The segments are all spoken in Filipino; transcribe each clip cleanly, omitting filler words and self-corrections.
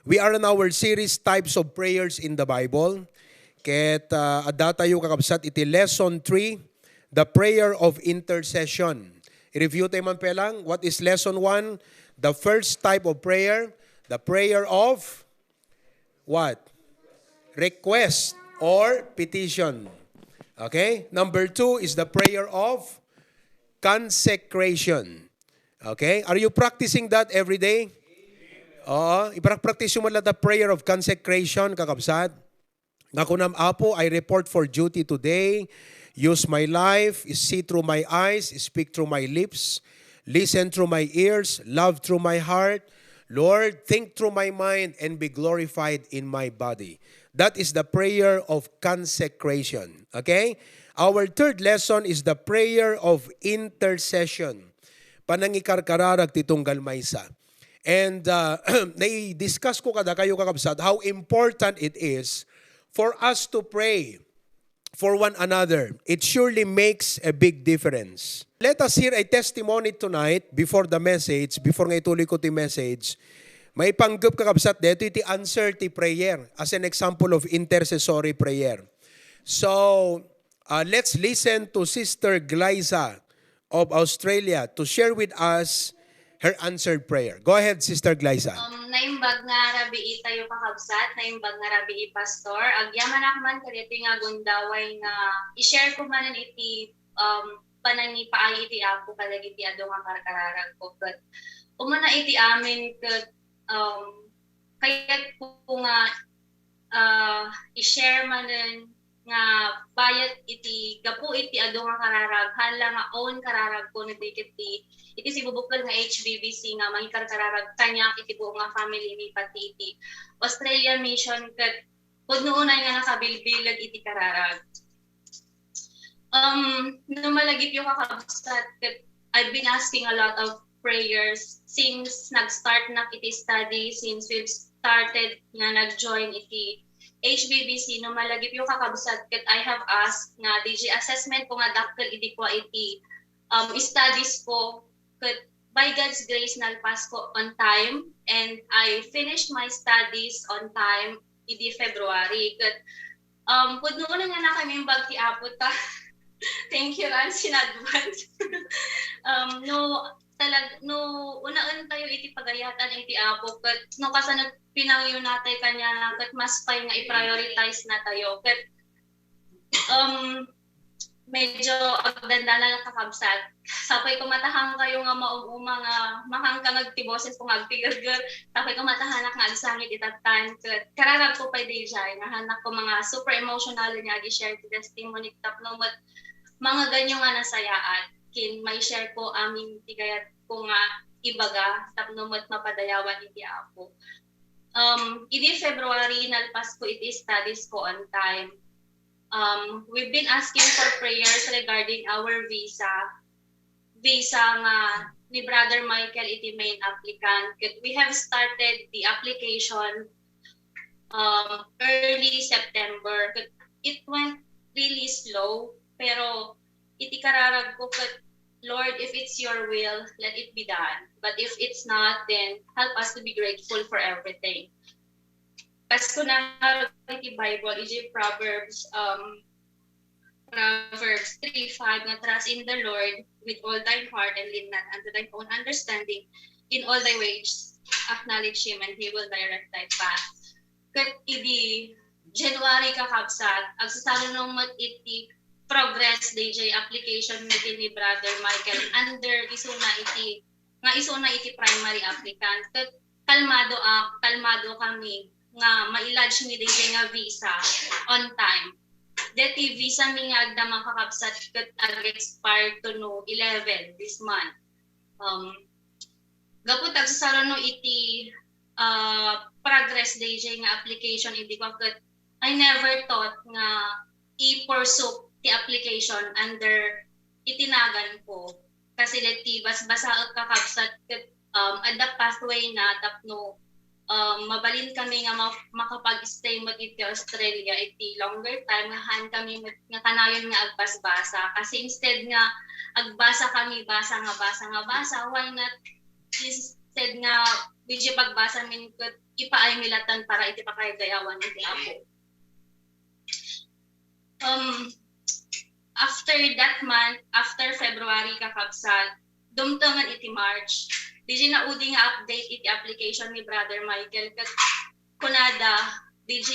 We are in our series Types of Prayers in the Bible. Ket adda tayo kakabsat iti lesson 3, the prayer of intercession. I-review tayo man pelang, what is lesson 1? The first type of prayer, the prayer of what? Request or petition. Okay? Number 2 is the prayer of consecration. Okay? Are you practicing that every day? Oo, iprak-practice mo lang the prayer of consecration, kakabsat. Nga kunam apo, I report for duty today. Use my life, see through my eyes, speak through my lips, listen through my ears, love through my heart. Lord, think through my mind and be glorified in my body. That is the prayer of consecration. Okay? Our third lesson is the prayer of intercession. Panangikarkararag titunggal maysa. And nai-discuss ko kada kayo kakabsat how important it is for us to pray for one another. It surely makes a big difference. Let us hear a testimony tonight before the message, before nga ituloy ko ti message. May panggap kakabsat dito iti answer ti prayer as an example of intercessory prayer. So, let's listen to Sister Glyza of Australia to share with us her answered prayer. Go ahead, Sister Glyza. Naimbag nga rabi tayo kakabsat, naimbag nga rabi pastor. Agyaman man kaditi nga gundaway nga i-share ko man iti panani paay iti ako kadagiti ado nga karkararag ko. But umana iti amin ket kayat ko nga i-share man nga bayat iti gapu iti ado nga kararag hala nga own kararag ko na iti si bubukal nga HBBC nga magikarkararag kanya iti buong nga family ni pati iti Australia mission ket pud noonay nga nakabilbilag iti kararag. Numalagip yung kakabsat ket I've been asking a lot of prayers since nag-start na iti study, since we've started nga nag-join iti HBBC, no malagip yung kakabsat ket I have asked nga DJ assessment ko nga dakkel iti ko iti studies ko ket by God's grace nalpas ko on time and I finished my studies on time iti February ket pud noon nga na kami bagti apot ta. Thank you Rans in advance. No unaan tayo iti pagayatan iti apo ket no kasanag pinangyo natay kanya ket mas pay nga i-prioritize na tayo ket medyo agdanda na kakabsat sapay ko matahang kayo nga maumuma nga mahangkang agtiboses kung agtigagger sapay ko matahanak nga agsangit itatan ket kararag ko pay dijay nga hanak ko mga super emotional nga gi-share ti testimony tapno mga ganyo nga nasayaat kin may share ko amin tigayat ko nga ibaga tapno mapadayawan iti apo. Iti February nalpas ko iti studies ko on time. We've been asking for prayers regarding our visa. Visa nga ni Brother Michael iti main applicant. We have started the application early September. It went really slow pero iti kararag ko ket Lord, if it's your will, let it be done. But if it's not, then help us to be grateful for everything. Kas ko na iti Bible, iti Proverbs 3:5 nga trust in the Lord with all thine heart and lean not unto thine own understanding. In all thy ways acknowledge him and he will direct thy path. Ket iti January kakabsat, agsasalo nung iti progress DJ application ni Brother Michael under isuna iti primary applicant. Ket kalmado kami nga mailodge ni DJ nga visa on time. Deti visa mi nga agda makakabsat ket ag-expire to no 11 this month. Gapud agsasaro no iti progress DJ nga application iti ko ket I never thought nga i-pursue the application under itinagan ko kasi leti basa kakabsat ket ada pathway na tapno mabalin kami nga makapag-stay iti Australia iti longer time nga han kami nga kanayon nga agbasbasa kasi instead nga agbasa kami basa why not instead nga DJ pagbasa min ket ipaay milatan para iti pakaygayawan iti Apo. After that month, after February kakabsat, dumtungan iti March. DJ na udi nga update iti application ni Brother Michael ket kunada DJ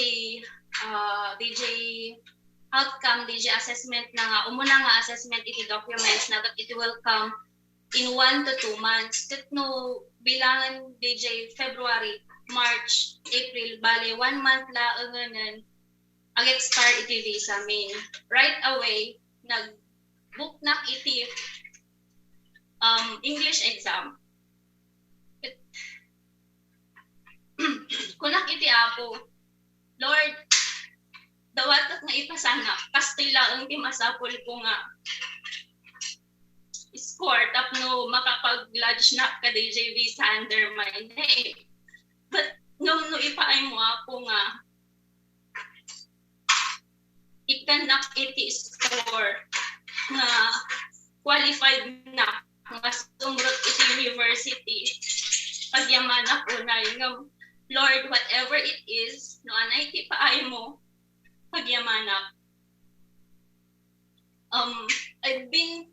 outcome DJ assessment na nga umuna nga assessment iti documents na that it will come in 1 to 2 months. Ket no bilangan DJ February, March, April, bale 1 month laanganan ag-expire iti visa min. Right away nag-book na iti English exam. Kunak iti Apo, Lord, dawatot nga ipasana, kastila ang timasapol ko nga score tapno makapag-lodge na ka DJ visa under my name. But no ipaay mo Apo nga ikanak iti score nga qualified na nga sumrot iti university. Pagyaman ako na yung Lord, whatever it is, no anay ti paay mo, pagyamanak. I've been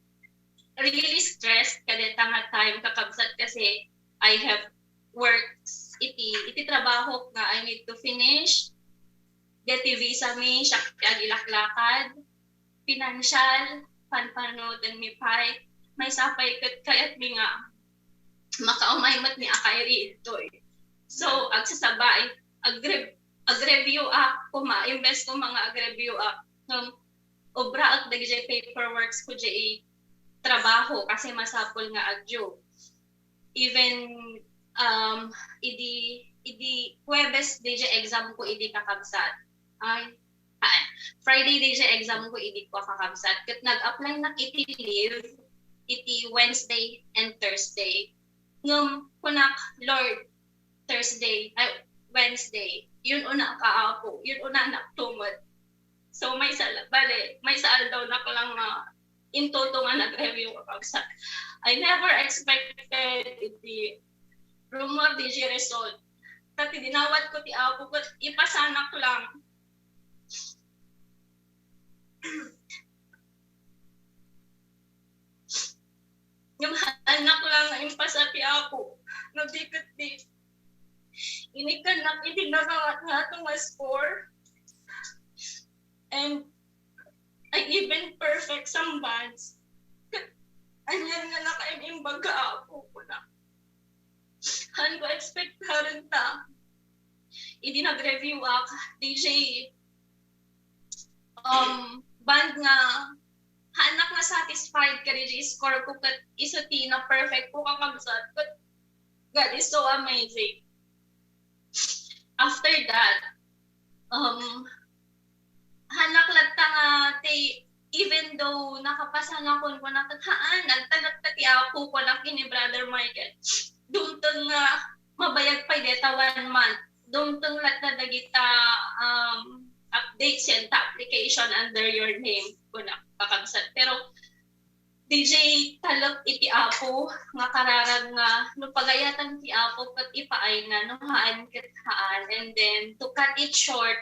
really stressed kada nga time kakabsat kasi I have works iti trabaho nga I need to finish. Gati visa mi, siya agilaklakad, financial, panpanodan mi pay, may sapay kayat mi nga makaumaymat ni akay rito. So, agsasabay, ag-review ako, ma-invest ko mga ag-review obra at dagjay paperworks ko jay trabaho kasi masapol nga agyo. Even idi Huwebes DJ exam ko idi kakabsat. Friday DJ exam ko idi ko kakabsat. Ket nag-apply na iti leave iti Wednesday and Thursday. Ngum kunak Lord Wednesday, yun una kaapo, yun una naktumod. So may saal daw na ko lang in toto nga nag-review kakabsat. I never expected iti rumor di result. Tati dinawat ko ti Apo ko ipasanak lang. Yung anak lang na impasa ti Apo. Nagdikit di. Inikan na itinarangat nga itong score. And I even perfect some bands. Anyan nga nakaiming baga Apo ko na. Han ko expect ka rin ta. Hindi nag-review DJ band nga hanak na satisfied ka DJ score ko kat isuti na perfect ko kakabsat. But God is so amazing. After that, hanak latta nga even though nakapasa nga ko nakataan, nagtagat ti Apo ko na kini Brother Michael. Dumtong nga mabayag pa deta 1 month. Dumtong latta dagita updates and application under your name ko na kakabsat. Pero DJ talok iti Apo nga kararag nga no pagayatan ti Apo ket ipaay na no haan ket haan. And then to cut it short,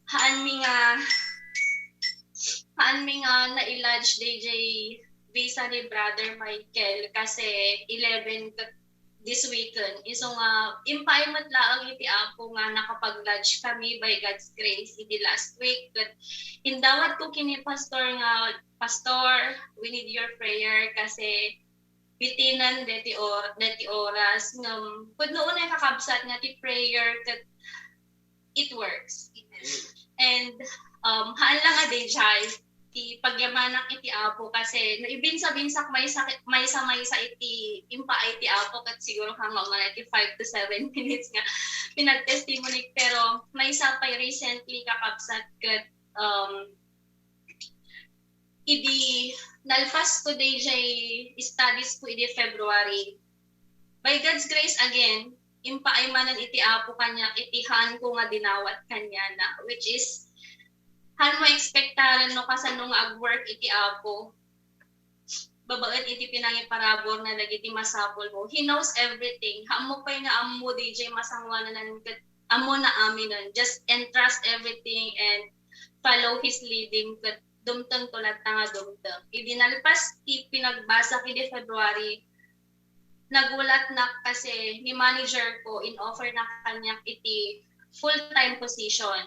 haan mi nga na-lodge DJ visa ni Brother Michael kasi 11 this weekend. Iso nga impaymat laang iti Apo nga nakapag-lodge kami by God's grace iti last week. But indawat ko kini pastor nga, Pastor, we need your prayer kasi bitinan deti oras ngam pud noon ay kakabsat nga ti prayer ket it works. And haan lang nga DJ ti pagyamanak iti Apo kasi naibinsa-binsak may sa iti impaay ti Apo ket siguro hanggang mga 5 to 7 minutes nga pinag-testimony pero may sapay recently kakabsat ket idi nalpas ko DJ studies ko idi February. By God's grace again, impaay manan iti Apo kanya itihan ko nga dinawat kanya na which is han mo expectaran no kasano nga ag-work iti Apo. babaen iti pinangi parabor na dagiti masapol mo. He knows everything. Amo pa nga amo DJ masangwanan ket amo na aminon. Just entrust everything and follow his leading ket dumteng tulat nga dumteng. Idinalpas ti pinagbasa kidi February nagulat na kasi ni manager ko in offer na kanya iti full-time position.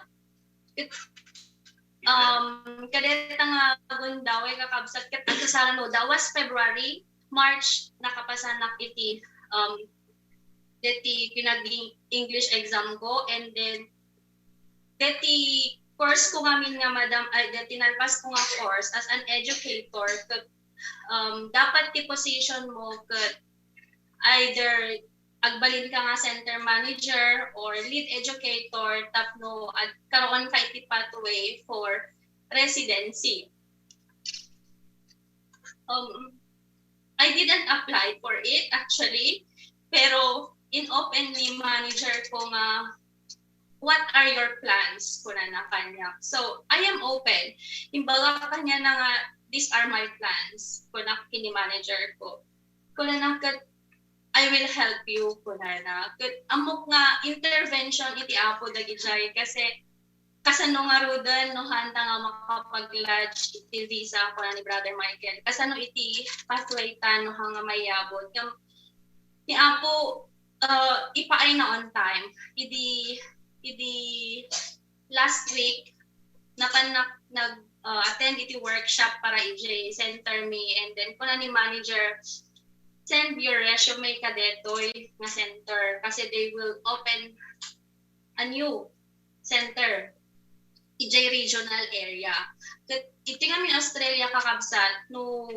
Kadeta nga gundaway kakabsat ket adto sa no that was February, March nakapasanak iti deti pinaging English exam ko, and then deti course ko ngamin nga madam ay deti nalpas ko nga course as an educator ket dapat ti position mo ket either agbalin ka nga center manager or lead educator tapno at karon ka iti pathway for residency. I didn't apply for it actually, pero in open ni manager ko nga what are your plans kuna na kanya. So I am open. Imbaga kanya na nga these are my plans kuna kini manager ko. Kuna na I will help you kuna na. Amok nga intervention iti apo dagiti kasi kasano nga rudan no handa nga makapag-lodge iti visa kuna ni Brother Michael. Kasano iti pathway ta no nga mayabot. Ni apo ipaay na on time. Idi last week napanak attend iti workshop para ij center me, and then kuna ni manager send your resume kadetoy nga center kasi they will open a new center EJ regional area. Iti nga min Australia kakabsat no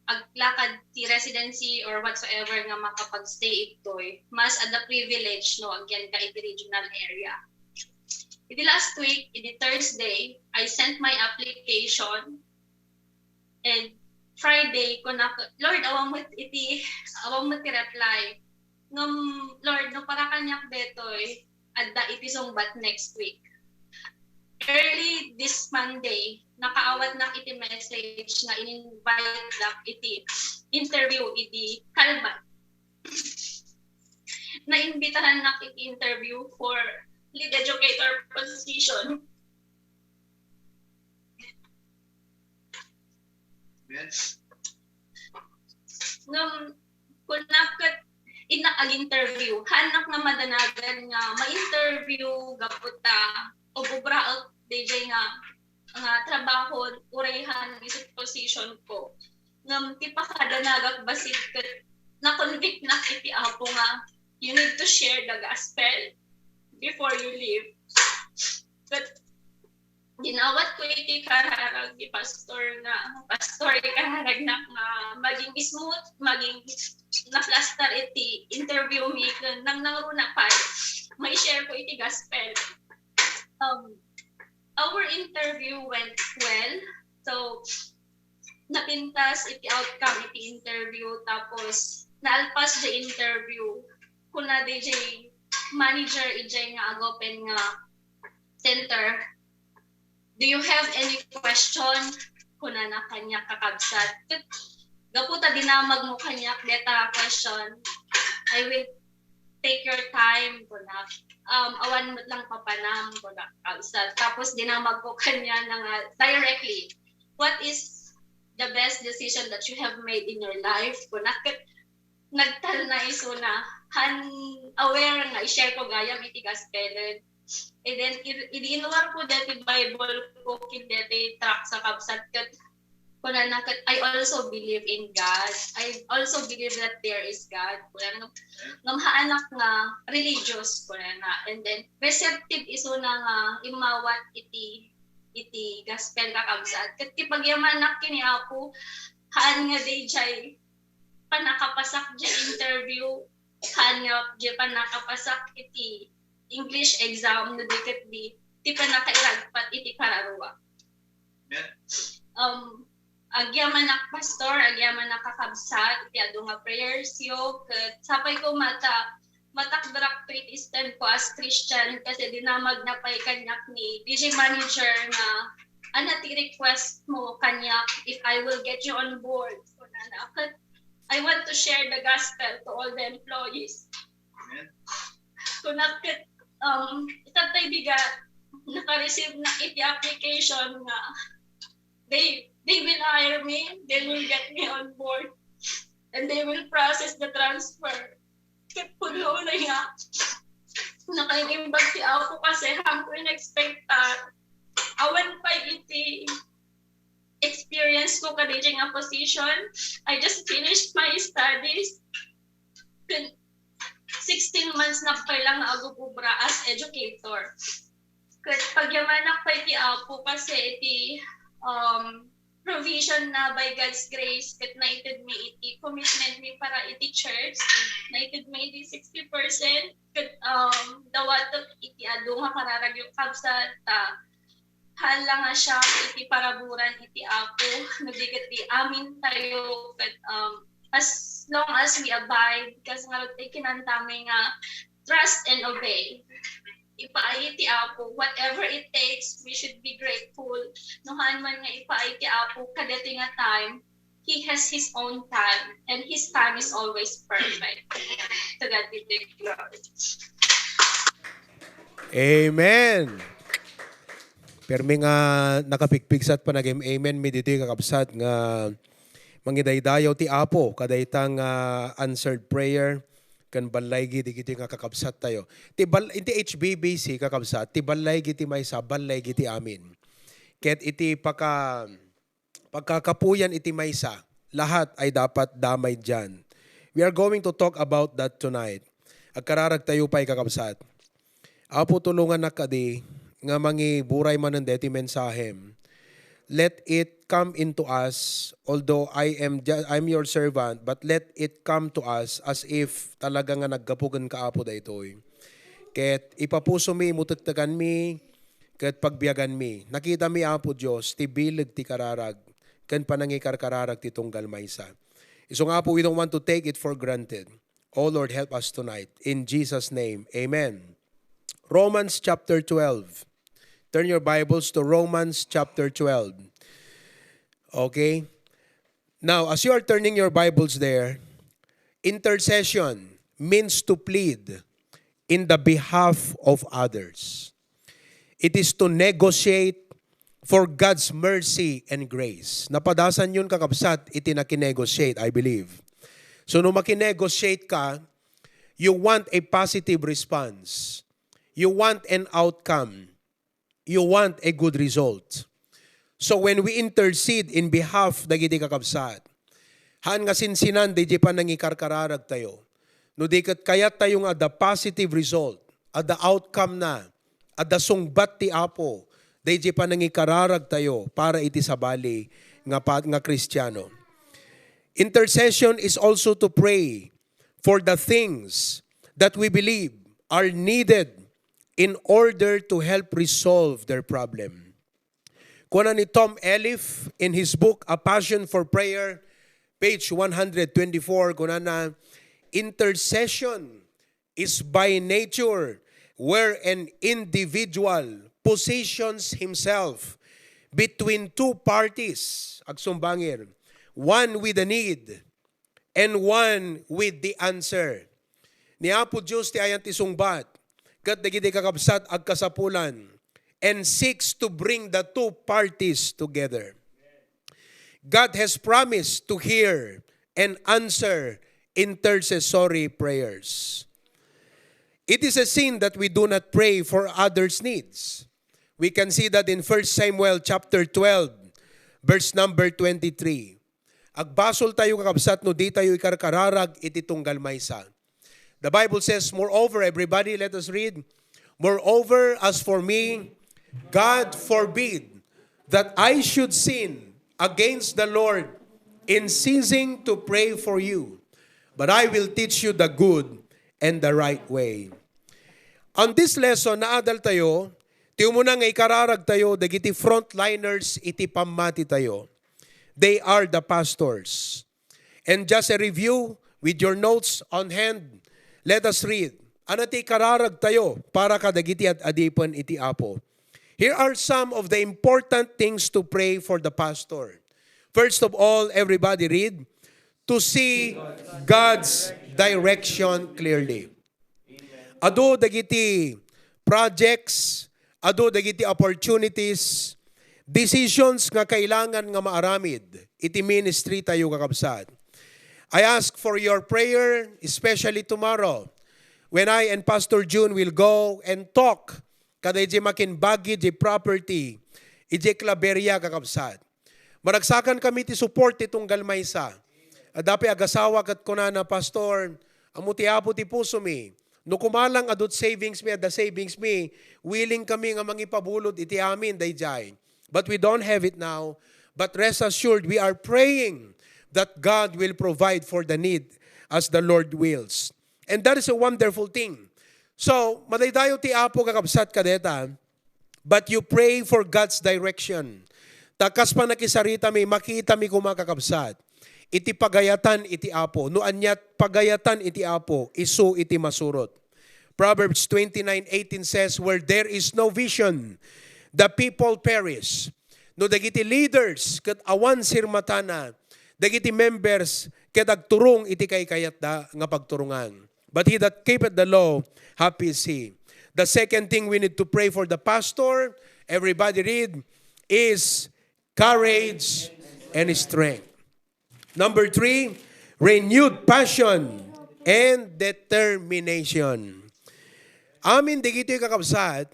aglakad ti residency or whatsoever nga makapag-stay itoy mas ada privilege no agyan ka iti regional area. Iti last week, iti Thursday, I sent my application, and Friday ko na Lord awang mo ti reply ngam Lord no para kanyak detoy adda iti sungbat next week. Early this Monday nakaawat na iti message nga in-invite dak iti interview iti Kalban. Naimbitahan na iti interview for lead educator position. Yes. Ngam kunakat ag-interview, hanak nga madanagan nga ma-interview gaputa o bubraot DJ nga trabaho urehan ng isip position ko. Ngam ti pakadanagak basit ket na-convict na iti apo nga you need to share the gospel before you leave. But ginawat ko iti kararag di pastor kararag na maging smooth, maging na-plaster iti interview me nang nangruna pa may share ko iti gospel. Our interview went well, so napintas iti outcome iti interview, tapos naalpas the interview kuna DJ manager ijay nga agopen nga center. Do you have any question? Kuna na kanya kakabsat. Gaputa dinamag mo kanya deta question. I will take your time kuna. Awan mo lang papanam kuna kakabsat. Tapos dinamag ko kanya na directly. What is the best decision that you have made in your life? Kuna nagtal na iso na aware nga i-share ko gayam iti gospel. And then, idinuwar ko dati Bible ko, dati track sa kabsat kat, I also believe in God. I also believe that there is God. Ngamhaanak nga religious. And then, receptive iso na nga imawat iti gospel kakabsat. Kat tipagyamanak kini ako, haan nga day jay, panakapasak jay interview, haan nga jay panakapasak iti English exam no diket di pa nakairagpat iti kararua. Yeah. Agyaman nak pastor, agyaman nak kakabsat iti adu nga prayers yo ket sapay ko matakdrak to iti stand ko as Christian kasi dinamag na pay kanyak ni DJ manager nga anati request mo kanyak if I will get you on board. And I want to share the gospel to all the employees. Amen. Kung itat tayo bigat, naka-receive na iti application nga they will hire me, they will get me on board, and they will process the transfer. Kaya puno na nga, nakainimbag si ako kasi hangko in-expectan. Awan pa iti experience ko kadijing a position. I just finished my studies. 16 months na pa lang agububra as educator. Kaya pagyamanak pa iti apo kasi iti provision na by God's grace kat naited mi iti commitment mi para iti church. Naited mi iti 60%. Kat dawatot iti ado nga kararag yung kabsa ta hala nga siya iti paraburan iti apo. Nabigat di amin tayo kat as long as we abide, kasi nga ito kinantami nga trust and obey. Ipaay ti apo, whatever it takes, we should be grateful. Nuhan man nga ipaay ti apo, kadati nga time, he has his own time, and his time is always perfect. To God be the glory. Amen. Pero may nga nakapigpigsat pa naging amen, may dito yung kakabsat nga mangidaydayaw ti apo, kadaytang answered prayer, kan balay giti kiti nga kakabsat tayo. Iti HBBC kakabsat, ti balay giti maysa, balay giti amin. Ket iti pagkakapuyan iti maysa, lahat ay dapat damay dyan. We are going to talk about that tonight. Agkararag tayo pa kakabsat. Apo tulungan na kadi, nga mangi buray man ng deti mensahem. Let it come into us, although I'm your servant, but let it come to us as if talaga nga naggapugan ka apo da itoy. Ket ipapuso mi, mutagtagan mi, ket pagbiyagan mi. Nakita mi apo Diyos, ti bilag ti kararag, ken panangikar-kararag ti tunggal maysa. Iso nga po, we don't want to take it for granted. Oh Lord, help us tonight. In Jesus' name, amen. Romans chapter 12. Turn your Bibles to Romans chapter 12. Okay? Now, as you are turning your Bibles there, intercession means to plead in the behalf of others. It is to negotiate for God's mercy and grace. Napadasan yun kakabsat, itinakinegotiate, I believe. So, nung makinegotiate ka, you want a positive response. You want an outcome. You want a good result. So when we intercede in behalf dagiti kakabsat, haan nga sinsinan, di pa nangikarkararag tayo. No di kat kayat tayo nga the positive result, at the outcome na, at the sungbat ti apo, di pa nangikararag tayo para iti sabali nga Kristiyano. Intercession is also to pray for the things that we believe are needed in order to help resolve their problem. Kuna ni Tom Elif in his book, A Passion for Prayer, page 124, kuna na, intercession is by nature where an individual positions himself between two parties, agsumbangir, one with a need and one with the answer. Ni Apo Diyos ti ayan ti sungbat, kat dagiti kakabsat agkasapulan, and seeks to bring the two parties together. God has promised to hear and answer intercessory prayers. It is a sin that we do not pray for others' needs. We can see that in 1 Samuel chapter 12, verse number 23. Agbasol tayo kakabsat no di tayo ikarkararag iti tunggal maysa. The Bible says, moreover, everybody, let us read. Moreover, as for me, God forbid that I should sin against the Lord in ceasing to pray for you. But I will teach you the good and the right way. On this lesson, naadal tayo, tiyo mo na nga ikararag tayo, dagiti frontliners, iti pamati tayo. They are the pastors. And just a review with your notes on hand, let us read. Ano ti kararag tayo para kadagiti at adipan iti apo. Here are some of the important things to pray for the pastor. First of all, everybody read, to see God's direction clearly. Ado dagiti projects, ado dagiti opportunities, decisions nga kailangan nga maaramid, iti ministry tayo kakabsat. I ask for your prayer, especially tomorrow, when I and Pastor June will go and talk kada iti makinbagi di property, iti Claveria kakabsat. Maragsakan kami ti support itong galmaysa. Adapi agasawa kat kunana, Pastor, amuti apo ti puso mi. No kumalang adot savings mi, ada savings mi, willing kami nga mangipabulod iti amin, dayjay. But we don't have it now. But rest assured, we are praying that God will provide for the need as the Lord wills. And that is a wonderful thing. So, madaydayo ti apo kakabsat kadeta, but you pray for God's direction. Takas pa nakisarita mi, makita mi kumakakabsat. Iti pagayatan iti apo. No anyat pagayatan iti apo, isu iti masurot. Proverbs 29:18 says, where there is no vision, the people perish. No dagiti leaders, ket awan sirmatana, dagiti members, ket agturong iti kaykayat da nga pagturungan. But he that keepeth the law, happy is he. The second thing we need to pray for the pastor, everybody read, is courage and strength. Number 3, renewed passion and determination. Amin digito kakabsat,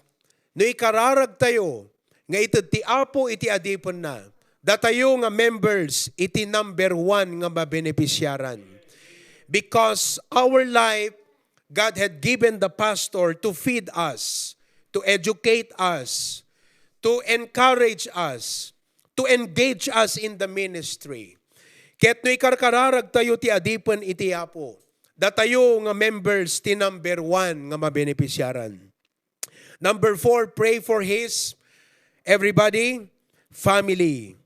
no ikararag tayo, nga ito ti apo iti adipon na, datayo nga members iti number 1 nga mabenepisyaran. Because our life, God had given the pastor to feed us, to educate us, to encourage us, to engage us in the ministry. Ket no ikarkararag tayo ti adipon iti apo. Datayo nga members ti number 1 nga mabenepisyaran. Number 4, pray for his, everybody, family.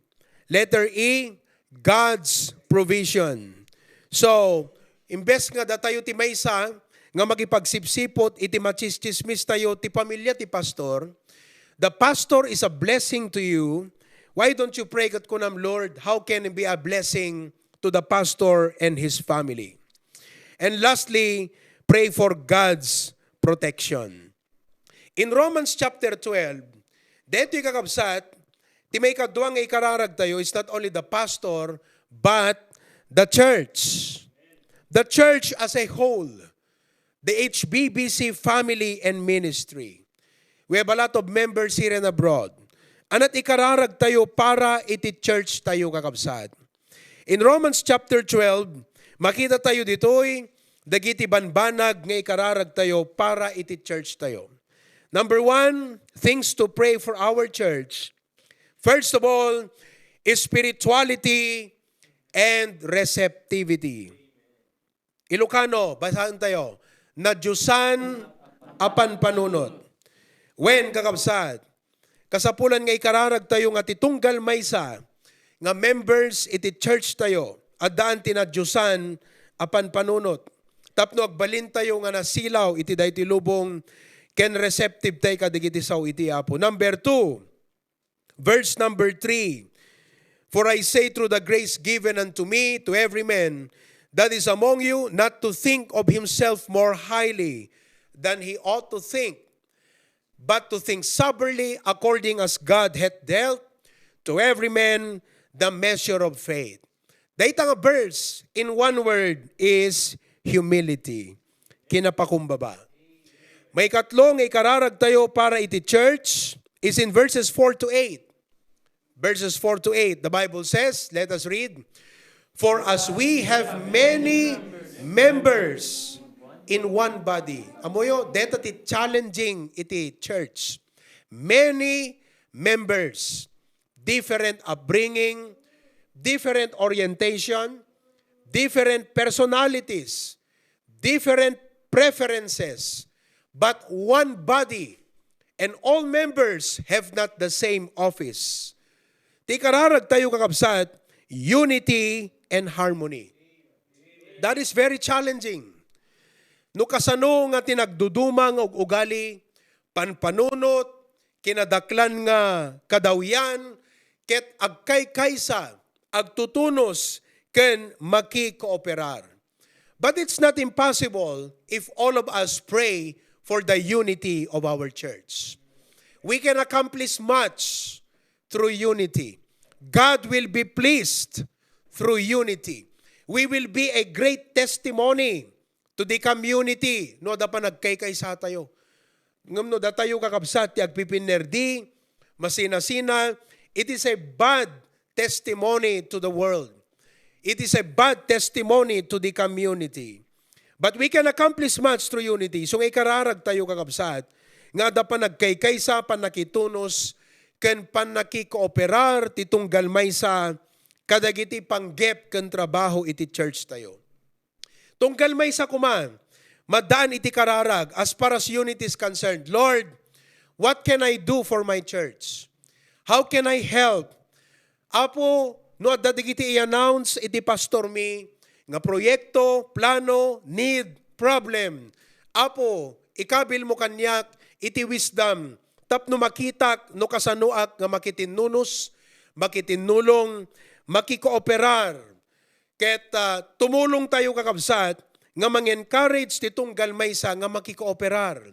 Letter E, God's provision. So, imbes nga datayo ti maysa, nga makipagsipsipot, iti machischismis tayo ti pamilya ti pastor, the pastor is a blessing to you. Why don't you pray kat kunam, Lord, how can it be a blessing to the pastor and his family? And lastly, pray for God's protection. In Romans chapter 12, dito kakabsat, ti may kaduang nga ikararag tayo is not only the pastor, but the church. The church as a whole. The HBBC family and ministry. We have a lot of members here and abroad. Anat ikararag tayo para iti church tayo kakabsat. In Romans chapter 12, makita tayo dito'y dagiti banbanag nga ikararag tayo para iti church tayo. Number 1, things to pray for our church. First of all, is spirituality and receptivity. Ilocano, basahan tayo. Nadyusan apan panunot. When kakabsat, kasapulan nga ikararag tayo nga titunggal maysa nga members iti church tayo at daan tinadyusan apan panunot. Tapno agbalin tayo nga nasilaw iti dayti lubong ken receptive tayo kadigiti saw iti apo. Number 2, verse number 3. For I say through the grace given unto me, to every man that is among you, not to think of himself more highly than he ought to think, but to think soberly according as God hath dealt to every man the measure of faith. Dayta nga verse, in one word, is humility. Kinapakumbaba. May katlo nga ikararag tayo para iti church is in verses 4 to 8. Verses 4 to 8, the Bible says, let us read, for as we have many members in one body. Amoyo, deta ti challenging iti church. Many members, different upbringing, different orientation, different personalities, different preferences, but one body, and all members have not the same office. Ti kararag tayo kakabsat, unity and harmony. That is very challenging. No kasano nga tinagdudumang og ugali, panpanunot, kinadaklan nga kadawyan, ket agkay kaysa, agtutunos, ken makikooperar. But it's not impossible if all of us pray for the unity of our church. We can accomplish much through unity. God will be pleased through unity. We will be a great testimony to the community. No, da pa nagkay-kaysa tayo. Ngam no, da tayo kakabsat, ti agpipinerdi, masina-sina. It is a bad testimony to the world. It is a bad testimony to the community. But we can accomplish much through unity. So ngay kararag tayo kakabsat, nga da pa nagkay-kaysa, panakitunos, ken panakikooperar, titunggal may sa kadagiti panggep ken trabaho iti church tayo. Tunggal may sa kuman, madaan iti kararag as far as unity is concerned. Lord, what can I do for my church? How can I help? Apo, no adda digiti i-announce iti pastor mi nga proyekto, plano, need, problem. Apo, ikabil mo kanyak iti wisdom. Tapno makitak no kasanuak nga makitinnunos, makitinulong, makikooperar. Ket tumulong tayo kakabsat nga mang-encourage titong galmaysa nga makikooperar.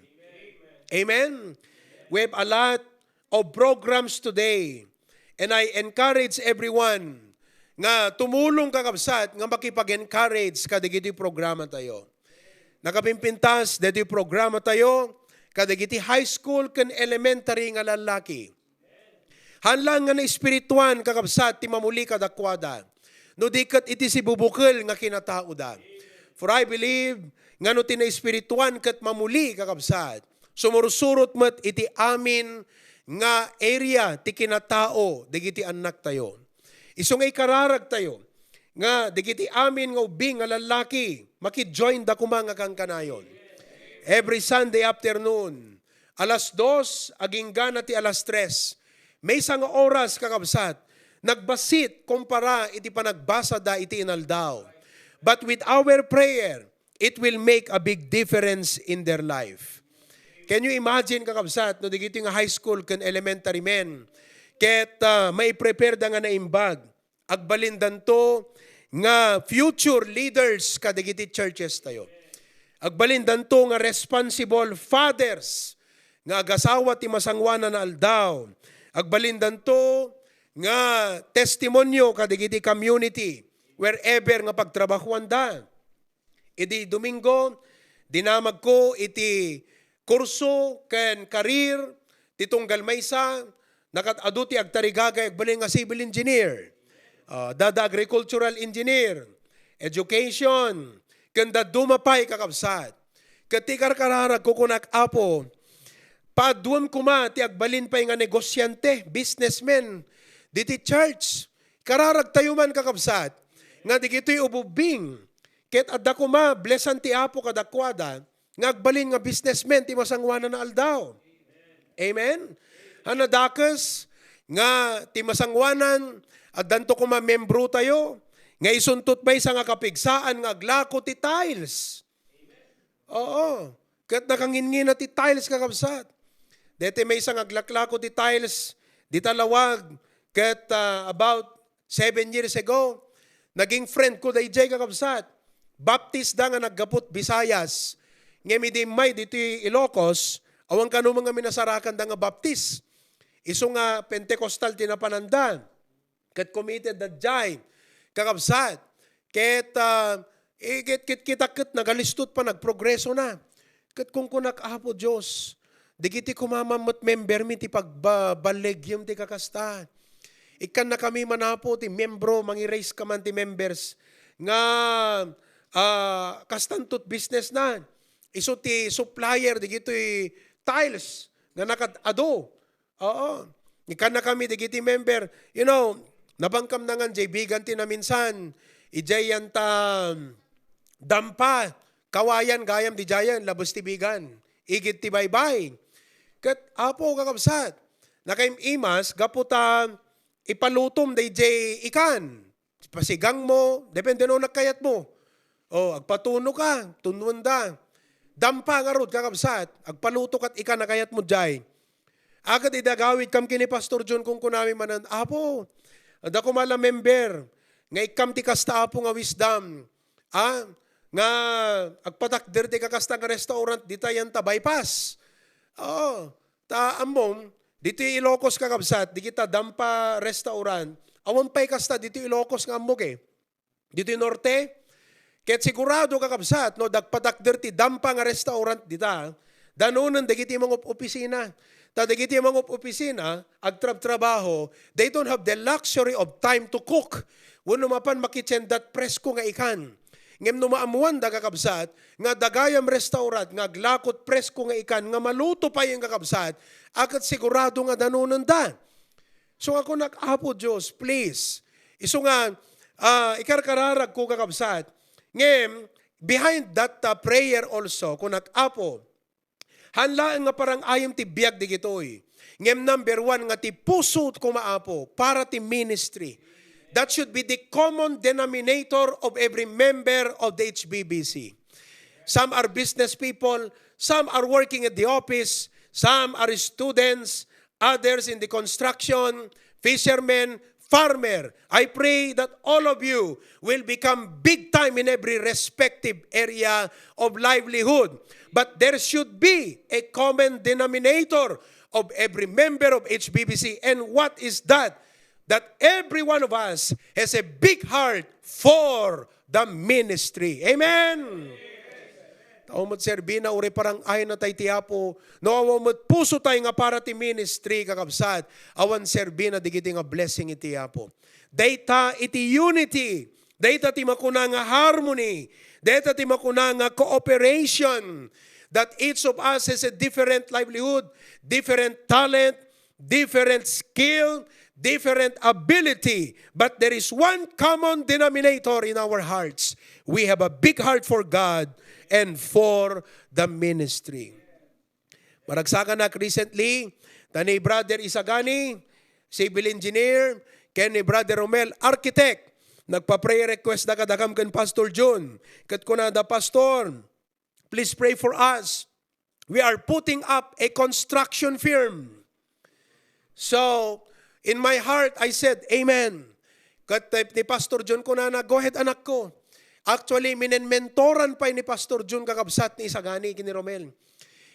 Amen? We have a lot of programs today. And I encourage everyone nga tumulong kakabsat nga makipag-encourage kadigiti programa tayo. Nakapimpintas, dito programa tayo, kadigiti high school ken elementary nga lalaki. Hanlang nga na espirituan kakabsat ti mamuli kadakwada. No dikat iti si bubukil nga kinatao da. For I believe nga no tina espirituan ket mamuli kakabsat. Sumursurot met iti amin nga area ti kinatao digiti anak tayo. Isungay kararag tayo nga digiti amin nga ubing nga lalaki maki-join da kumanga kang kanayon. Every Sunday afternoon, alas 2 aging gana ti alas 3. May isang oras kakabsat, nagbasit kumpara iti panagbasa da iti inaldaw. But with our prayer, it will make a big difference in their life. Can you imagine kakabsat, no digiti nga high school ken elementary men, ket may prepare da nga naimbag, agbalindan to nga future leaders kadigiti churches tayo. Agbalindan to nga responsible fathers nga agasawa ti masangwanan na aldaw. Agbalindan to nga testimonyo kadigiti community wherever nga pagtrabahuan da. Iti Domingo, dinamag ko iti kurso ken career titunggal maysa nakatado ti agtarigagay agbalin nga civil engineer, dada agricultural engineer, education, kanda dumapay kakabsat. Katikar kararag ko kunak apo, paduam kuma ti agbalin pay nga negosyante, businessmen, diti church. Kararag tayo man kakabsat, nga digito'y ububing, ket adda kuma, blesan ti apo kadakwada, nga agbalin nga businessmen, ti masangwanan na aldaw. Amen? Hanadakas, nga ti masangwanan, at danto kuma membro tayo, nga isuntot ba isa nga kapigsaan nga aglako ti tiles. Oo. Kat nakangingin na ti tiles kakabsat. Dete may isang aglaklako ti tiles, di talawag, kat about 7 years ago, naging friend ko dayjay kakabsat. Baptist da nga naggapot Visayas. Ngemi di may dito Ilocos, awang kanu mga minasarakan da nga Baptist. Iso nga Pentecostal tinapananda. Kat committed da jay. Kakabsat, ket kita nagalistot pa, nagprogreso na. Ket kung kunak apo Diyos, digiti kumamamot member mi ti pagbabalegyam ti kakasta. Ikan na kami manapo ti membro, mangi-raise ka man ti members, nga kastantot business na. Iso ti supplier, digito tiles, nga nakatado. Oo. Ikan na kami, digiti member, you know, nabangkam na nga bigan ti na minsan, ijayan ta dampa, kawayan gayam di jayan, labos ti bigan, igit ti baybay. Kat apo kakabsat, nakaimimas, gaputa ipalutom di jay ikan, pasigang mo, depende no nagkayat mo. O, agpatuno ka, tunuan da. Dampa nga rod kakabsat, agpaluto kat ikan nakayat mo jay. Agad idagawid kam kini Pastor John kung kunami manan, apo, ada ko mala member, nga ikam ti kasta apo nga wisdom, nga agpatakder ti kakasta nga restaurant, dita yan ta bypass. Oo, ta amom, dito Ilocos kakabsat, di kita dampa restaurant, awan pa'y kasta, dito Ilocos nga amok Dito Norte, kaya't sigurado kakabsat, no, dagpatakder ti dampa nga restaurant dita, danunan dagiti mga opisina. Ta dagiti mga opisina, agtrab-trabaho, they don't have the luxury of time to cook. Wano mapan makitchen that presko nga ikan. Ngem no maamuan da kakabsat, nga dagayam restaurant, nga glakot presko nga ikan, nga maluto pa yung kakabsat, akat sigurado nga danunan da. So ako nag-apo Diyos, please. Iso nga, ikarkararag ko kakabsat, ngem, behind that prayer also, kung nag-apo, hanlaan nga parang ayam ti biyag di gitoy. Ngem number 1 nga ti puso kumaapo para ti ministry. That should be the common denominator of every member of the HBBC. Some are business people, some are working at the office, some are students, others in the construction, fishermen, farmer. I pray that all of you will become big time in every respective area of livelihood. But there should be a common denominator of every member of HBBC. And what is that? That every one of us has a big heart for the ministry. Amen! Taumot serbina, uri parang ay na tayo tiyapo. No, awamot puso tayo nga para ti ministry, kakabsat. Awan serbina, digiti nga blessing iti tiyapo. Data iti unity. Data ti makuna nga harmony. Data ti makuna nga cooperation. That each of us has a different livelihood, different talent, different skill, different ability. But there is one common denominator in our hearts. We have a big heart for God and for the ministry. Maragsakan na recently, tani Brother Isagani, civil engineer, ken ni Brother Romel, architect, nagpa-pray request na kadakam ken Pastor June. Kat ko na da Pastor, please pray for us. We are putting up a construction firm. So, in my heart, I said, Amen. Kat ni Pastor June ko na, go ahead anak ko. Actually, minenmentoran pa ni Pastor June kakabsat ni Isagani kini Romel.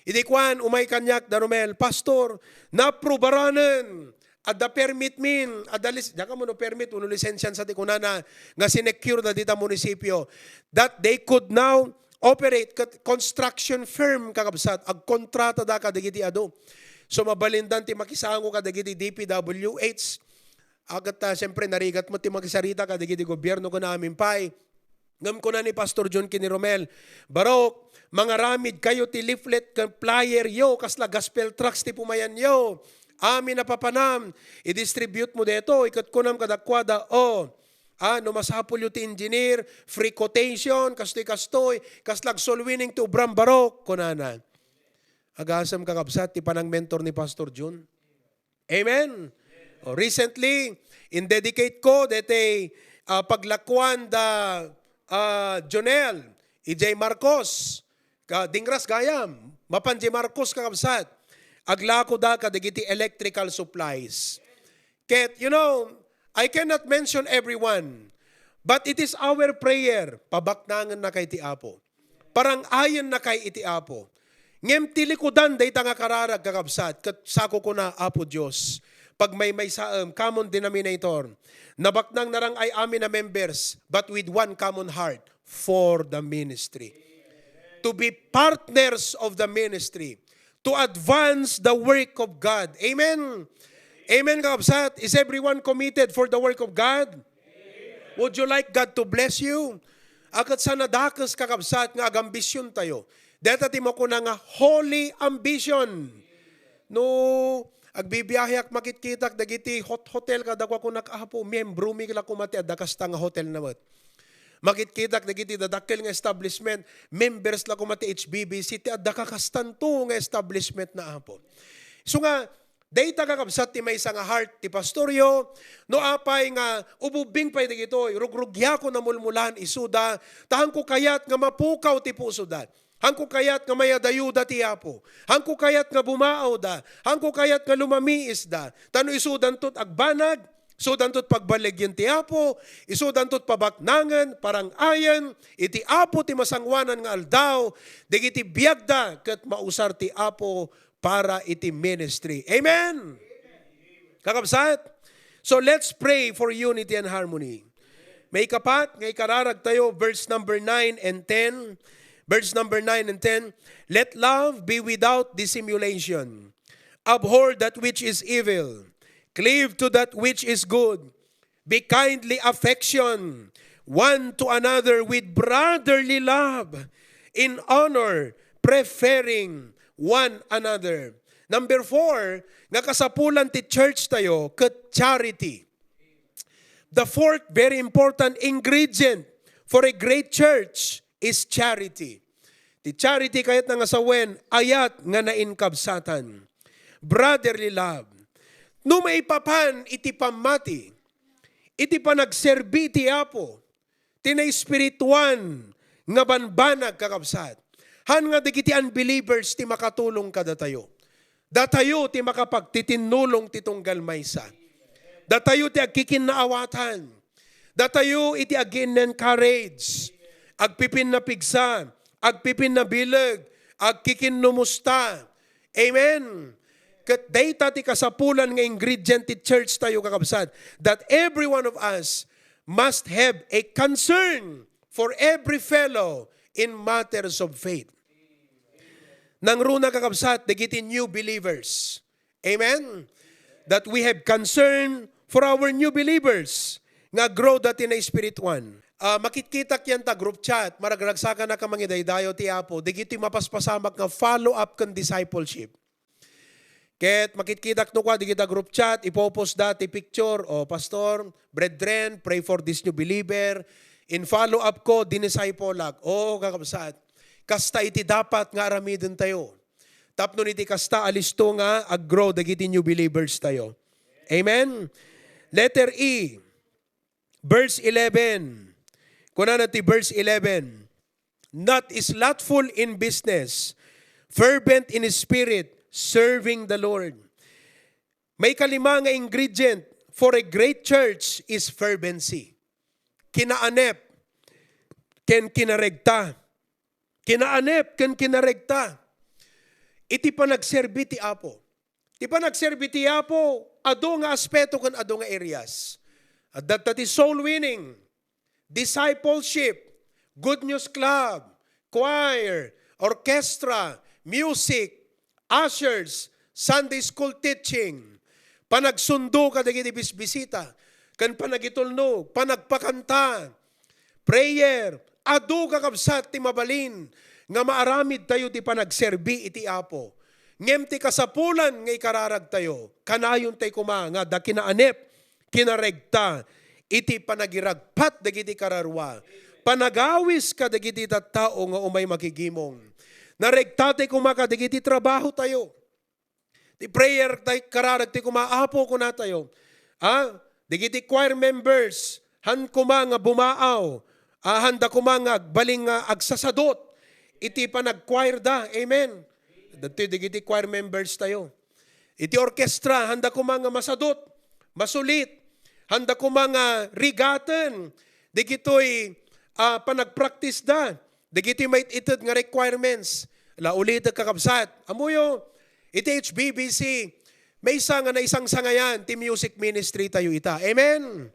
Idikwan, umay kanyak da Romel, Pastor, naprubaranan, ada permit min, ada diyan mo no permit, uno lisensyan sa tikunana, nga sinecure na dita munisipyo, that they could now operate construction firm kakabsat, ag kontrata da ka digiti ado. So mabalindan ti makisango ka digiti DPWH, agat siyempre narigat mo ti makisarita ka digiti gobyerno ko namin pay. Ngam ko na ni Pastor John kini Romel, Barok, mga ramid kayo ti leaflet kan flyer yo, kasla gospel tracts ti pumayan yo. Amin na papanam, i-distribute mo deto, ikat ko nam kadakwada, no masapul ti engineer, free quotation, kastoy, kaslag soul winning to Ubram Barok, kunana. Agasam kakabsat, ti panang mentor ni Pastor John. Amen. Recently, in dedicate ko, dete paglakwan da Jonel, EJ Marcos, Dingras Gayam, Mapanji Marcos kakabsat, aglako da kadigiti electrical supplies. Ket, I cannot mention everyone, but it is our prayer, pabaknangan na kay ti Apo. Parang ayon na kay iti Apo. Ngem tilikudan day nga kararag kakabsat, kat sako ko na Apo Diyos, pag may common denominator, nabaknang narang ay amin na members, but with one common heart for the ministry. To be partners of the ministry. To advance the work of God. Amen. Amen, kakabsat. Is everyone committed for the work of God? Amen. Would you like God to bless you? Akat sa nadakas kakabsat nga agambisyon tayo. Deta ti mo ko na nga holy ambition. No, agbibiyahe ak makitkitak dagiti hotel kadakwa ko nakahapo membro mi kila kumati adakasta nga hotel nawat. Makitkitak dagiti dadakkel nga establishment, members la kumati HBBC ti adda kakastanto nga establishment na apo. So nga dayta kakabsat ti maysa nga heart ti pastoryo, no apay nga ububing pay dagitoy, rugrugya ko na mulmulan isuda, tahan ko kayat nga mapukaw ti puso da. Hangko kayat nga mayadayuda ti Apo. Hangko kayat nga bumaaw da. Hangko kayat nga lumamiis da. Tano isudan tot agbanag, Isudan to't pagbaligyan ti Apo, isudan to't pabaknangan, parang ayan, iti Apo ti masangwanan nga aldaw, digiti biyagda, kat mausar ti Apo para iti ministry. Amen? Kakabsat? So let's pray for unity and harmony. May kapat, ngay kararag tayo, verse number 9 and 10. Verse number 9 and 10. Let love be without dissimulation. Abhor that which is evil. Cleave to that which is good. Be kindly affection one to another with brotherly love, in honor, preferring one another. Number 4, nga kasapulan ti church tayo, ket charity. The fourth very important ingredient for a great church is charity. Ti charity kayat nga sawen, ayat nga nainkabsatan. Brotherly love. No maipapan iti pamati, iti panagserbi ti Apo, tinay spirituan nga banbanag kakabsat. Han nga digiti unbelievers ti makatulong kada tayo. Datayo ti makapagtitinulong ti tunggal maysa. Datayo ti agkikinnaawatan. Datayo iti agin-encourage. Agpipin na pigsa, agpipin na bilag, agkikinnumusta. Amen. Kat data ti kasapulan nga ingredient ti church tayo kakabsat, that every one of us must have a concern for every fellow in matters of faith. Nang runa kakabsat, dagiti new believers. Amen? That we have concern for our new believers nga grow dati na spirituan. Makitkitak yan ta group chat, maragragsakan na kamangidaydayo ti Apo, dagiti mapaspasamak nga follow-up kan discipleship. Ket makitkitak no kwa, di kita group chat, ipopost dati picture, o pastor, brethren, pray for this new believer. In follow-up ko, dinisciple-ag. O kakabsat, kasta iti dapat nga aramidin tayo. Tapno iti kasta alisto nga, ag-grow, dagiti new believers tayo. Amen? Letter E, verse 11. Kuna natin verse 11. Not slothful in business, fervent in spirit, serving the Lord. May kalima nga ingredient for a great church is fervency. Kinaanep, ken kinaregta. Kinaanep, ken kinaregta. Iti pa nagserbi ti Apo. Iti pa nagserbi ti Apo, ado nga aspeto kan ado nga areas. At that is soul winning, discipleship, good news club, choir, orchestra, music, ushers, Sunday school teaching, panagsundo ka dagiti bisbisita, kan panagitulnog, panagpakanta, prayer, adu kakabsat ti mabalin, nga maaramid tayo ti panagserbi iti Apo. Ngem ti kasapulan nga ikararag tayo, kanayon tay kuma nga da kinaanep, kinaregta, iti panagiragpat dagiti kararwa, panagawis ka dagiti tattao nga umay makigimong. Naregtate kumaka dagiti trabaho tayo. Di prayer tayo kararag ti kumaapo ko na tayo. Dagiti choir members, han kuma nga bumaaw, handa kuma nga baling nga agsasadot, iti pa nag-choir da. Amen. Dati dagiti choir members tayo. Iti orkestra, handa kuma nga masadot, masulit, handa kuma nga rigaten, digito'y panag-practice da. Dagiti may itid nga requirements. Laulit kakabsat. Amuyo, iti HBBC, may isa nga na isang sangayan, ti music ministry tayo ita. Amen?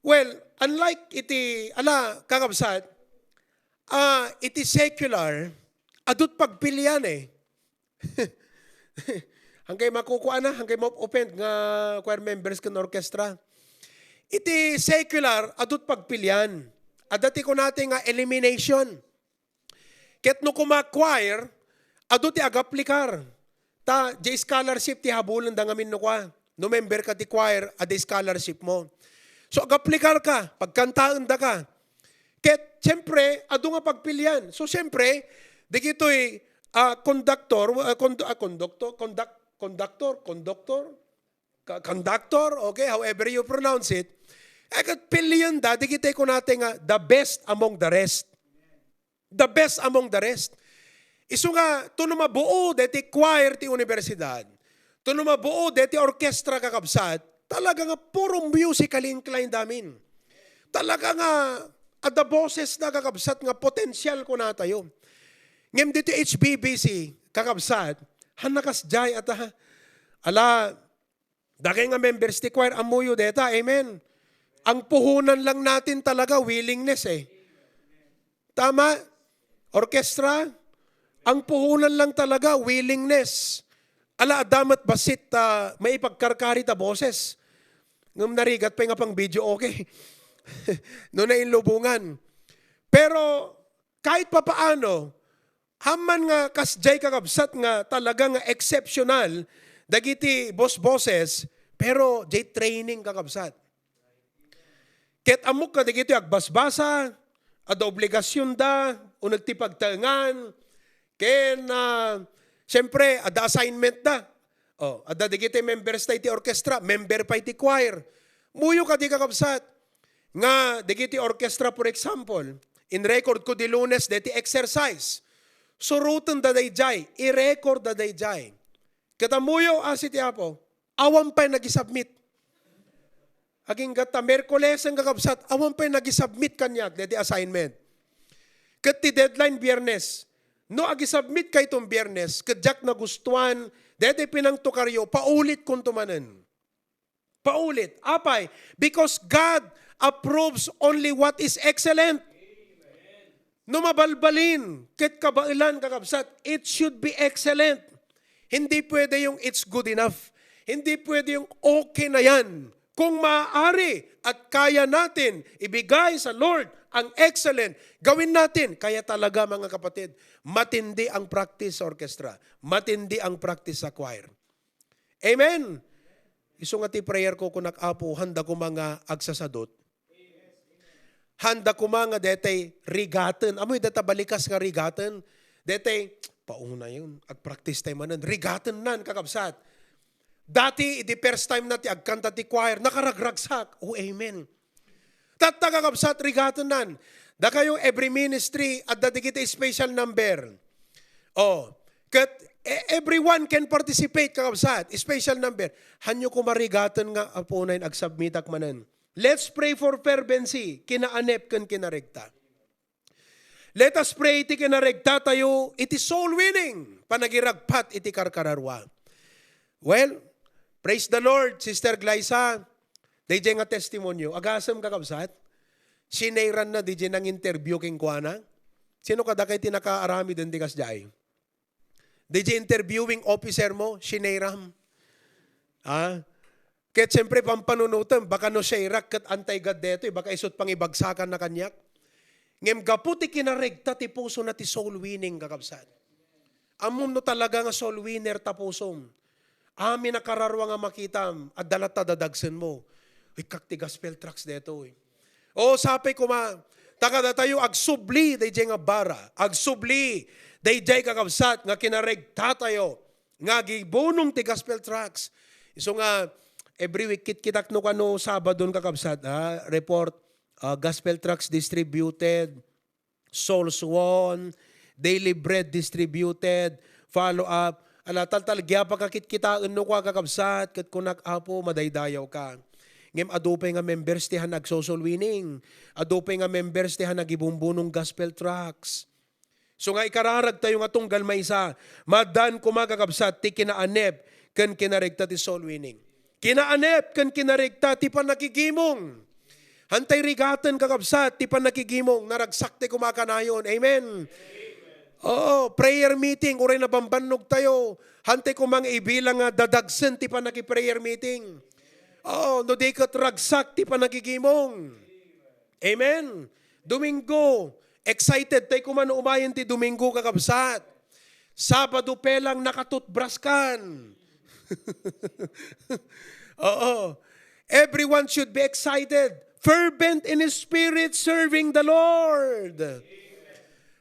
Well, unlike iti, kakabsat, iti secular, adut pagpilian eh. Hanggang makukuha na, hanggang ma-open nga choir members kan orchestra. Iti secular, adut pagpilian. Adati ko natin nga elimination. Ket no kuma-choir, adut ti agaplikar. Ta, di scholarship ti habulan da ngamin no kwa. No member ka ti choir, ada scholarship mo. So agaplikar ka, pagkantaan da ka. Ket, siyempre, adu nga pagpilian. So siyempre, di kito'y conductor, okay, however you pronounce it, kat pilihan da, di kita ko natin nga, the best among the rest. The best among the rest. Isu nga, ito na mabuo, deti choir ti universidad. Tuno mabuo, deti orkestra kakabsat, talaga nga puro musical incline damin. Talaga nga, ada boses na kakabsat nga potensyal ko na tayo. Ngem dito HBBC, kakabsat, hanakas jay at ala, dagay nga members ti choir, amuyo deta, amen. Ang puhunan lang natin talaga, willingness eh. Tama? Orkestra, ang puhunan lang talaga, willingness. Ala, damat basit may ipagkarkari ta boses. Ngam narigat pa nga pang video, okay. Noon na inlubungan. Pero, kahit pa paano, haman nga kasjay kakabsat nga talaga nga exceptional, dagiti boss-bosses, pero jay training kakabsat. Ket amok ka dagiti agbasbasa, ada obligasyon da, o nagtipagtangan, ken siyempre, ada assignment da. O, ada dagiti members ta iti orkestra, member pa iti choir. Muyo ka di kakabsat. Nga, dagiti orkestra for example, in record ko di Lunes, deti exercise. Surutan da dayjay, i-record da dayjay. Katamuyo, asiti apo, awan pa'y nag-submit. Aging gata, Merkules ang kakabsat, awan pa'y nag-submit kanyak, deti assignment. Kat ti deadline Biyernes, no agi-submit kay itong Biyernes, kadyak na gustuan, deti pinangtukaryo, paulit kung tumanan. Paulit. Apay, because God approves only what is excellent. No mabalbalin, ket kabailan kakabsat, it should be excellent. Hindi pwede yung it's good enough. Hindi pwede yung okay na yan. Kung maaari at kaya natin ibigay sa Lord ang excellent, gawin natin. Kaya talaga mga kapatid, matindi ang practice sa orchestra. Matindi ang practice sa choir. Amen? Iso nga ti prayer ko kung nakapo, handa ko mga agsasadot. Handa ko mga detay rigaten. Amoy deta balikas nga rigaten. Detay, pauna yun. Ag-practice tayo manan. Rigaten nan, kakabsat. Dati, the first time na ti agkanta ti choir, nakaragragsak. Oh, amen. Tata kakabsat, rigaten nan. Da kayo every ministry at dati kita special number. Oh, kat everyone can participate kakabsat. Special number. Hanyo ko marigaten nga apunayin ag-submitak manan. Let's pray for fervency, kinaanep kan kinaregta. Let us pray iti kinaregta tayo, iti soul winning, panagiragpat iti karkararwa. Well, praise the Lord, Sister Glyza, DJ nga testimonyo, agasam kakabsat, sinayran na DJ nang interview king kuana. Sino kada kay tinakaarami din di kasjay? DJ interviewing officer mo, sinayram. Kaya siyempre pampanunutan, baka no siya kat antay-God deto, baka isot pang ibagsakan na kanyak. Ngem gaputi kinaregta ti puso na ti soul winning kakabsat. Amom no talaga nga soul winner ta pusom. Amin na kararwa nga makitam, at dalata dadagsen mo. Uy, kak ti gospel tracks deto. O sapay ko ma, takada tayo agsubli, dayjay nga bara, agsubli, dayjay kakabsat, nga kinaregta tayo, nga gibunong ti gospel tracks. So nga, every week, kitak no kano Sabado kakabsat, report, gospel tracts distributed, souls won, daily bread distributed, follow up, ala tal gyapa kakit-kitaan no kwa kakabsat, kat kunak apo, madaydayaw ka. Ngem adupay nga members ti hanag social winning, adupay nga members ti hanag ibumbunong gospel tracts. So nga ikararag tayo nga tunggal maysa, madan kumakakabsat, ti kinaanep, kan kinaregta ti soul winning. Kinaanep kan kinaregta ti panakigimong. Hantay rigatan kakabsat ti panakigimong naragsak ti kumakanayon. Amen. Oo, prayer meeting uray na bambannog tayo. Hantay kumang ibilang nga dadagsen ti panaki-prayer meeting. Oo, no di kat ragsak ti panakigimong. Amen. Domingo, excited tayo kuman umayan ti Domingo kakabsat. Sabado pelang nakatutbras kan. Oo. Everyone should be excited, fervent in his spirit, serving the Lord.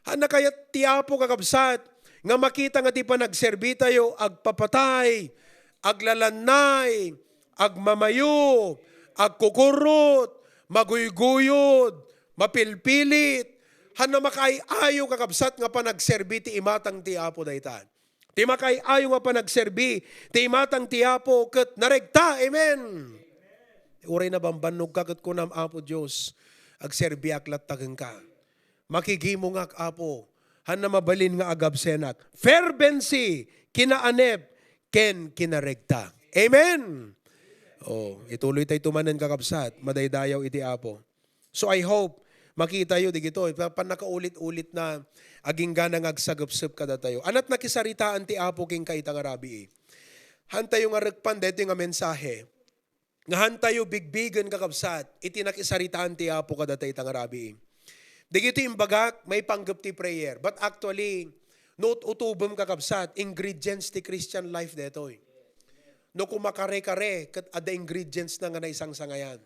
Hana kaya tiapo kakabsat, nga makita nga di pa nagserbi tayo, agpapatay, aglalanay, agmamayo, agkukurot, maguyguyod, mapilpilit, hana makaayo kakabsat nga pa nagserbi ti imatang tiapo daytan. Ti makay ayo nga pa nagserbi, ti matang ti Apo ket naregta. Amen. Uray na bambanog ka ket kunam Apo Dios agserbi aklat tageng ka. Makigimo nga Apo, han na mabalin nga agabsenak. Fervency, kinaanep, ken kinaregta. Amen. Oh, ituloy tayo tumanan kakabsat, madaydayaw iti Apo. So I hope makita yo digito, panakaulit-ulit na aging ganang agsagupsup kada tayo. Anat nakisaritaan ti Apo king kaitang arabi. Hantayo nga regpan dito nga mensahe. Nga hantayo bigbigan kakabsat, iti nakisaritaan ti Apo kada tayo itang arabi. Digito yung bagak, may panggap ti prayer. But actually, note utubom kakabsat, ingredients ti Christian life dito. No kumakare-kare, kat ada ingredients na nga na isang sangayan.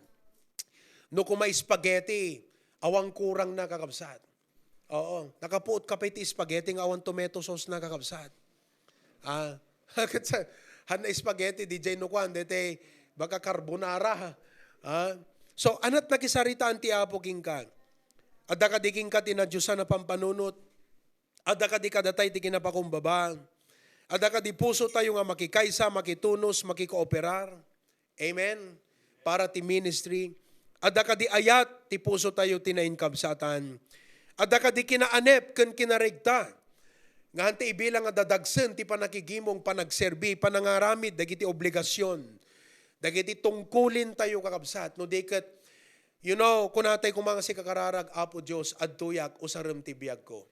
No kumay spaghetti, awang kurang na kakabsat. Oo, nakapuot ka pa iti spaghetti, awang tomato sauce na kakabsat. Han na spaghetti, DJ no kwan, dete, baka carbonara. So, anat nakisaritaan ti Apo king ka. Ada ka di king ka tinadyosan na pampanunot. Ada ka di kadatay ti kinapakumbaba. Ada ka di puso tayo nga makikaysa, makitunos, makikooperar. Amen. Para ti ministry. Ada ka di ayat, ti puso tayo tinainkabsatan. Ada ka di kinaanep, ken kinaregta. Nga hanti ibilang nga dadagsen, ti panakigimong panagserbi, panangaramid, dagiti obligasyon. Dagiti tungkulin tayo kakabsat. No diket, you know, kung natay kung mga si kakararag, Apo Diyos, adtuyak, usarem ti biyag ko.